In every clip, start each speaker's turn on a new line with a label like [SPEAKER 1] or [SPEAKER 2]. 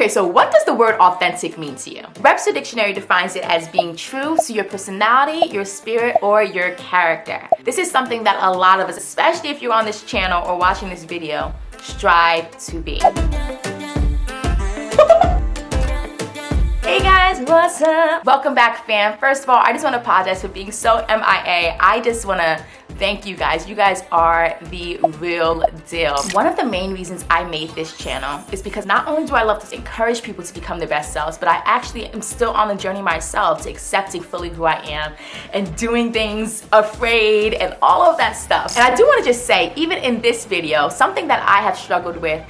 [SPEAKER 1] Okay, so what does the word authentic mean to you? Webster Dictionary defines it as being true to your personality, your spirit, or your character. This is something that a lot of us, especially if you're on this channel or watching this video, strive to be. Hey guys, what's up? Welcome back, fam. First of all, I just want to apologize for being so MIA. I just want to thank you guys. You guys are the real deal. One of the main reasons I made this channel is because not only do I love to encourage people to become their best selves, but I actually am still on the journey myself to accepting fully who I am and doing things afraid and all of that stuff. And I do want to just say, even in this video, something that I have struggled with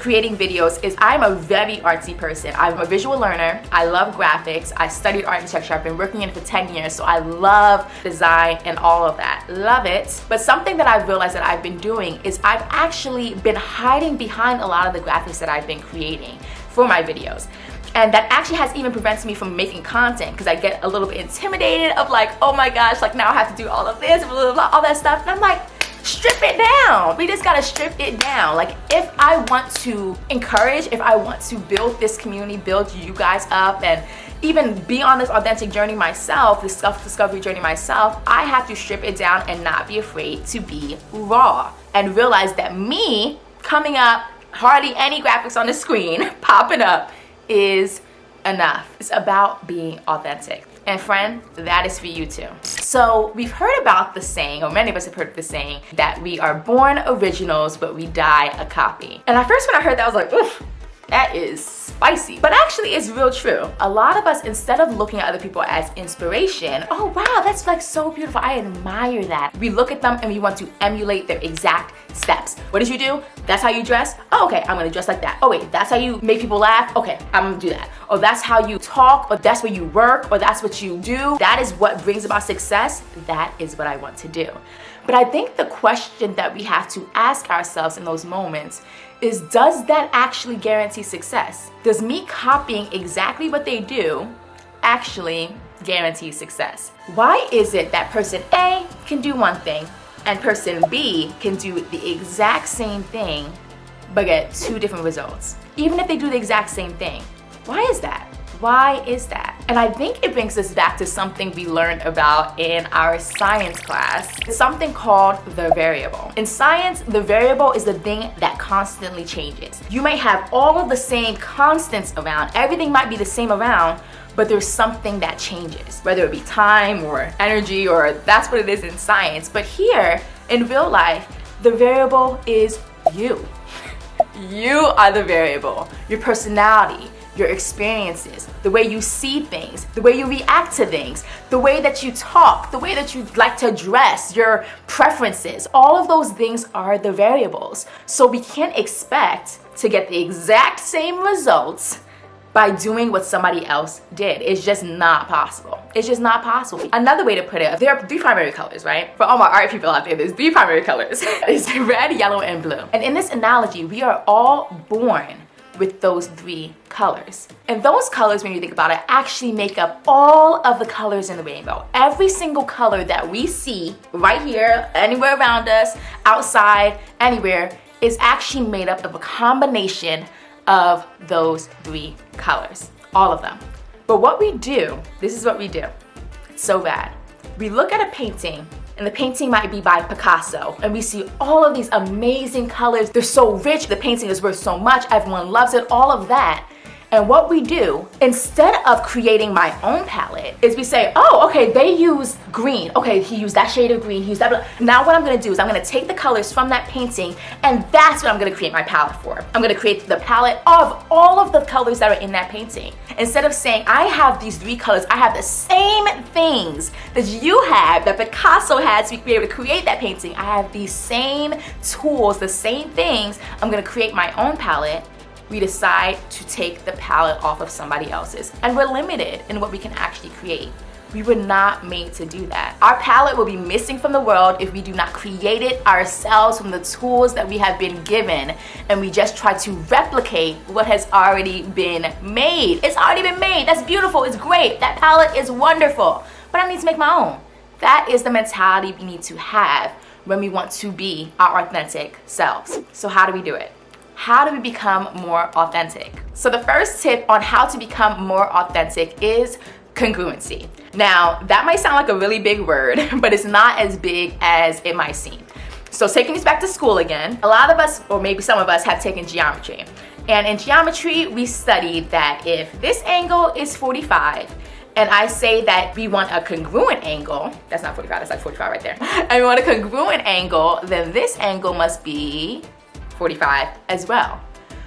[SPEAKER 1] creating videos is I'm a very artsy person. I'm a visual learner. I love graphics. I studied architecture. I've been working in it for 10 years, so I love design and all of that. Love it. But something that I've realized that I've been doing is I've actually been hiding behind a lot of the graphics that I've been creating for my videos. And that actually has even prevented me from making content because I get a little bit intimidated of like, oh my gosh, like now I have to do all of this, blah, blah, blah, all that stuff. And I'm like, strip it down. We just gotta strip it down. Like, if I want to encourage, if I want to build this community, build you guys up, and even be on this authentic journey myself, this self-discovery journey myself, I have to strip it down and not be afraid to be raw and realize that me coming up, hardly any graphics on the screen popping up is enough. It's about being authentic. And friend, that is for you too. So we've heard about the saying, or many of us have heard the saying, that we are born originals, but we die a copy. And at first when I heard that, I was like, oof, that is spicy. But actually it's real true. A lot of us, instead of looking at other people as inspiration, oh wow, that's like so beautiful, I admire that. We look at them and we want to emulate their exact steps. What did you do? That's how you dress? Oh, okay, I'm gonna dress like that. Oh wait, that's how you make people laugh? Okay, I'm gonna do that. Or that's how you talk, or that's where you work, or that's what you do. That is what brings about success. That is what I want to do. But I think the question that we have to ask ourselves in those moments is, does that actually guarantee success? Does me copying exactly what they do actually guarantee success? Why is it that person A can do one thing and person B can do the exact same thing but get two different results, even if they do the exact same thing? Why is that? Why is that? And I think it brings us back to something we learned about in our science class. It's something called the variable. In science, the variable is the thing that constantly changes. You may have all of the same constants around, everything might be the same around, but there's something that changes, whether it be time or energy, or that's what it is in science. But here, in real life, the variable is you. You are the variable. Your personality, your experiences, the way you see things, the way you react to things, the way that you talk, the way that you like to dress, your preferences, all of those things are the variables. So we can't expect to get the exact same results by doing what somebody else did. It's just not possible. It's just not possible. Another way to put it, there are three primary colors, right? For all my art people out there, there's three primary colors. It's red, yellow, and blue. And in this analogy, we are all born with those three colors. And those colors, when you think about it, actually make up all of the colors in the rainbow. Every single color that we see right here, anywhere around us, outside, anywhere, is actually made up of a combination of those three colors. All of them. But what we do, this is what we do. It's so bad. We look at a painting, and the painting might be by Picasso, and we see all of these amazing colors. They're so rich, the painting is worth so much, everyone loves it, all of that. And what we do, instead of creating my own palette, is we say, oh, okay, they use green. Okay, he used that shade of green, he used that blue. Now what I'm gonna do is I'm gonna take the colors from that painting, and that's what I'm gonna create my palette for. I'm gonna create the palette of all of the colors that are in that painting. Instead of saying, I have these three colors, I have the same things that you have, that Picasso had to be able to create that painting. I have these same tools, the same things. I'm gonna create my own palette. We decide to take the palette off of somebody else's, and we're limited in what we can actually create. We were not made to do that. Our palette will be missing from the world if we do not create it ourselves from the tools that we have been given, and we just try to replicate what has already been made. It's already been made. That's beautiful. It's great. That palette is wonderful. But I need to make my own. That is the mentality we need to have when we want to be our authentic selves. So how do we do it? how do we become more authentic? So the first tip on how to become more authentic is congruency. Now, that might sound like a really big word, but it's not as big as it might seem. So taking this back to school again, a lot of us, or maybe some of us, have taken geometry. And in geometry, we studied that if this angle is 45, and I say that we want a congruent angle, that's not 45, that's like 45 right there, and we want a congruent angle, then this angle must be 45 as well.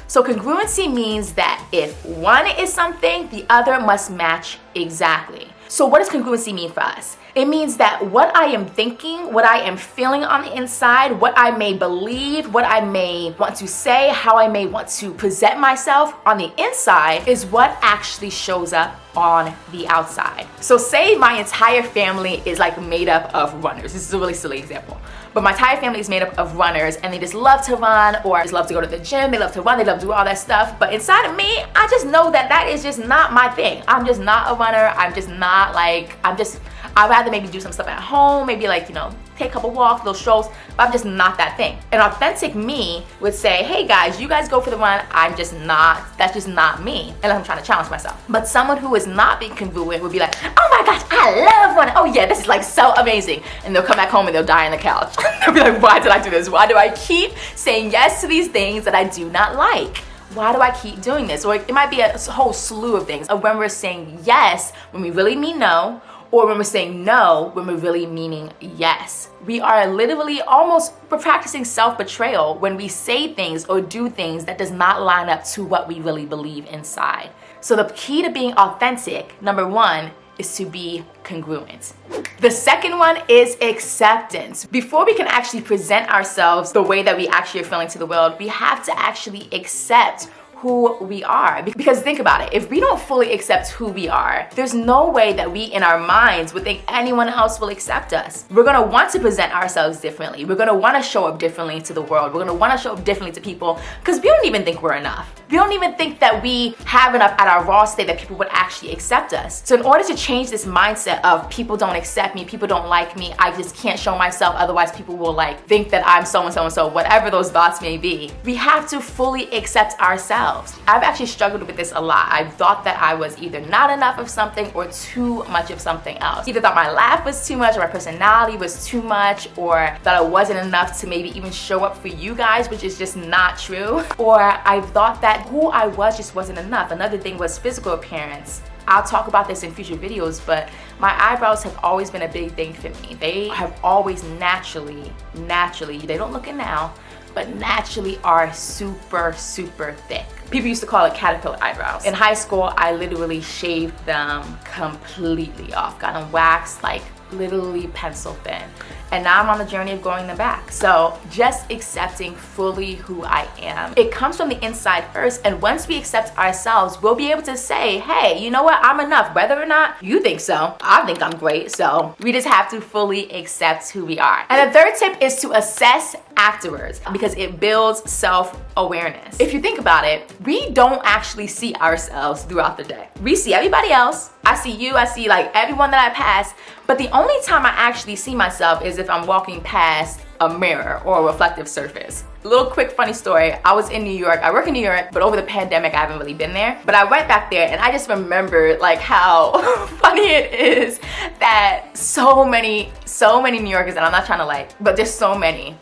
[SPEAKER 1] So congruency means that if one is something, the other must match exactly. So what does congruency mean for us? It means that what I am thinking, what I am feeling on the inside, what I may believe, what I may want to say, how I may want to present myself on the inside is what actually shows up on the outside. So say my entire family is like made up of runners. This is a really silly example. But my entire family is made up of runners and they just love to run or just love to go to the gym, they love to run, they love to do all that stuff. But inside of me, I just know that that is just not my thing. I'm just not a runner. I'm just not like, I'd rather maybe do some stuff at home, maybe like, take a couple walks, little strolls, but I'm just not that thing. An authentic me would say, hey guys, you guys go for the run, that's just not me, unless I'm trying to challenge myself. But someone who is not being congruent would be like, oh my gosh, I love running, oh yeah, this is like so amazing. And they'll come back home and they'll die on the couch. They'll be like, why did I do this? Why do I keep saying yes to these things that I do not like? Why do I keep doing this? Or it might be a whole slew of things. Or when we're saying yes, when we really mean no, or when we're saying no, when we're really meaning yes. We are literally we're practicing self-betrayal when we say things or do things that does not line up to what we really believe inside. So the key to being authentic, number one, is to be congruent. The second one is acceptance. Before we can actually present ourselves the way that we actually are feeling to the world, we have to actually accept who we are. Because think about it, if we don't fully accept who we are, there's no way that we in our minds would think anyone else will accept us. We're gonna want to present ourselves differently. We're gonna wanna show up differently to the world. We're gonna wanna show up differently to people because we don't even think we're enough. We don't even think that we have enough at our raw state that people would actually accept us. So in order to change this mindset of people don't accept me, people don't like me, I just can't show myself, otherwise people will like think that I'm so and so and so, whatever those thoughts may be, we have to fully accept ourselves. I've actually struggled with this a lot. I thought that I was either not enough of something or too much of something else. Either thought my laugh was too much or my personality was too much, or that I wasn't enough to maybe even show up for you guys, which is just not true. Or I thought that who I was just wasn't enough. Another thing was physical appearance. I'll talk about this in future videos, but my eyebrows have always been a big thing for me. They have always naturally, they don't look it now, but naturally are super, super thick. People used to call it caterpillar eyebrows. In high school, I literally shaved them completely off, got them waxed like literally pencil thin. And now I'm on the journey of growing them back. So just accepting fully who I am. It comes from the inside first, and once we accept ourselves, we'll be able to say, hey, you know what, I'm enough. Whether or not you think so, I think I'm great. So we just have to fully accept who we are. And the third tip is to assess afterwards, because it builds self-awareness. If you think about it, we don't actually see ourselves throughout the day. We see everybody else. I see you, I see like everyone that I pass, but the only time I actually see myself is if I'm walking past a mirror or a reflective surface. Little quick funny story, I was in New York, I work in New York, but over the pandemic I haven't really been there. But I went back there and I just remembered like how funny it is that so many New Yorkers, and I'm not trying to like, but there's so many,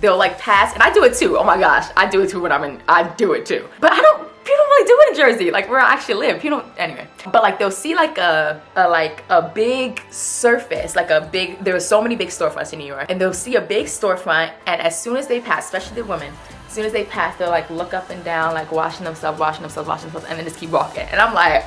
[SPEAKER 1] they'll like pass, and I do it too, oh my gosh, I do it too when I do it too. But people don't really do it in Jersey, like where I actually live. Anyway. But like they'll see like a big surface, there are so many big storefronts in New York, and they'll see a big storefront, and as soon as they pass, especially the women, as soon as they pass, they'll like look up and down, like washing themselves, and then just keep walking. And I'm like,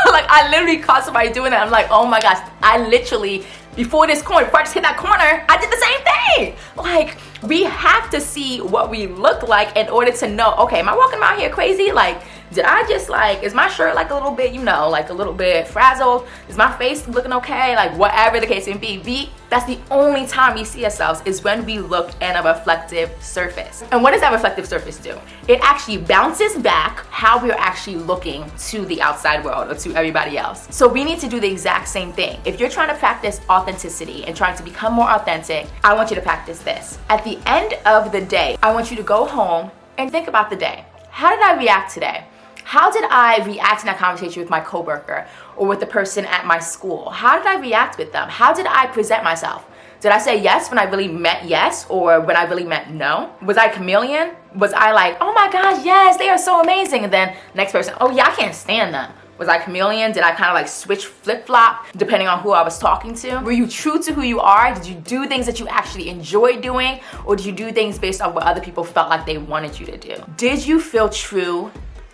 [SPEAKER 1] like I literally caught somebody doing that. I'm like, oh my gosh, I literally, before I just hit that corner, I did the same thing. Like, we have to see what we look like in order to know, okay, am I walking around here crazy? Like, did I just like, is my shirt like a little bit, like a little bit frazzled? Is my face looking okay? Like whatever the case may be, that's the only time we see ourselves is when we look in a reflective surface. And what does that reflective surface do? It actually bounces back how we're actually looking to the outside world or to everybody else. So we need to do the exact same thing. If you're trying to practice authenticity and trying to become more authentic, I want you to practice this. At the end of the day, I want you to go home and think about the day. How did I react today? How did I react in that conversation with my coworker or with the person at my school? How did I react with them? How did I present myself? Did I say yes when I really meant yes, or when I really meant no? Was I a chameleon? Was I like, oh my gosh, yes, they are so amazing, and then next person, oh yeah, I can't stand them. Was I a chameleon? Did I kind of like switch flip-flop depending on who I was talking to? Were you true to who you are? Did you do things that you actually enjoy doing? Or did you do things based on what other people felt like they wanted you to do? Did you feel true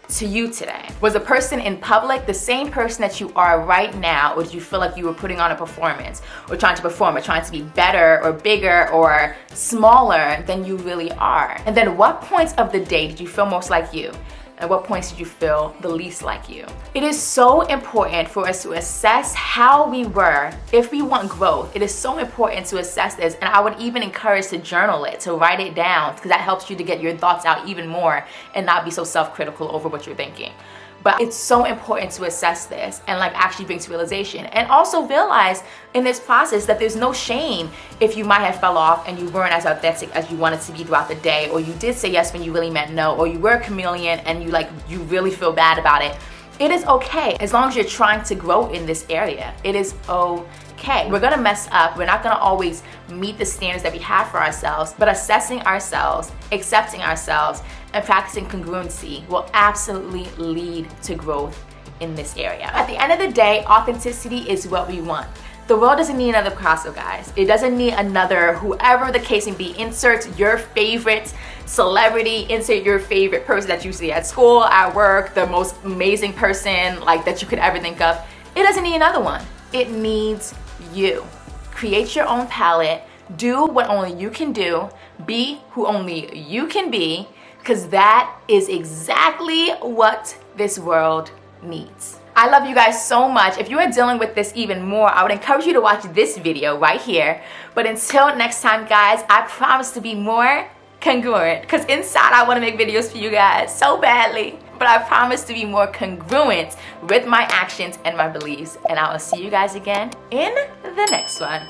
[SPEAKER 1] to you today? Was a person in public the same person that you are right now, or did you feel like you were putting on a performance, or trying to perform, or trying to be better or bigger or smaller than you really are? And then what points of the day did you feel most like you? At what points did you feel the least like you? It is so important for us to assess how we were if we want growth. It is so important to assess this, and I would even encourage to journal it, to write it down, because that helps you to get your thoughts out even more and not be so self-critical over what you're thinking. But it's so important to assess this and like actually bring to realization, and also realize in this process that there's no shame if you might have fell off and you weren't as authentic as you wanted to be throughout the day, or you did say yes when you really meant no, or you were a chameleon and you really feel bad about it. It is okay as long as you're trying to grow in this area. It is okay. We're gonna mess up. We're not gonna always meet the standards that we have for ourselves, but assessing ourselves, accepting ourselves, and practicing congruency will absolutely lead to growth in this area. At the end of the day, authenticity is what we want. The world doesn't need another Picasso, guys. It doesn't need another, whoever the case may be. Insert your favorite celebrity, insert your favorite person that you see at school, at work, the most amazing person like that you could ever think of. It doesn't need another one. It needs you. Create your own palette. Do what only you can do. Be who only you can be, because that is exactly what this world needs. I love you guys so much. If you are dealing with this even more, I would encourage you to watch this video right here. But until next time, guys, I promise to be more congruent, because inside I want to make videos for you guys so badly. But I promise to be more congruent with my actions and my beliefs. And I will see you guys again in the next one.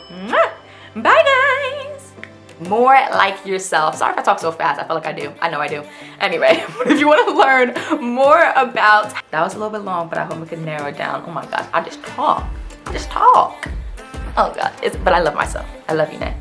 [SPEAKER 1] Bye, guys. More like yourself. Sorry if I talk so fast. I feel like I do. I know I do. Anyway, if you want to learn more about... That was a little bit long, but I hope we can narrow it down. Oh my God, I just talk. Oh God. But I love myself. I love you, Nat.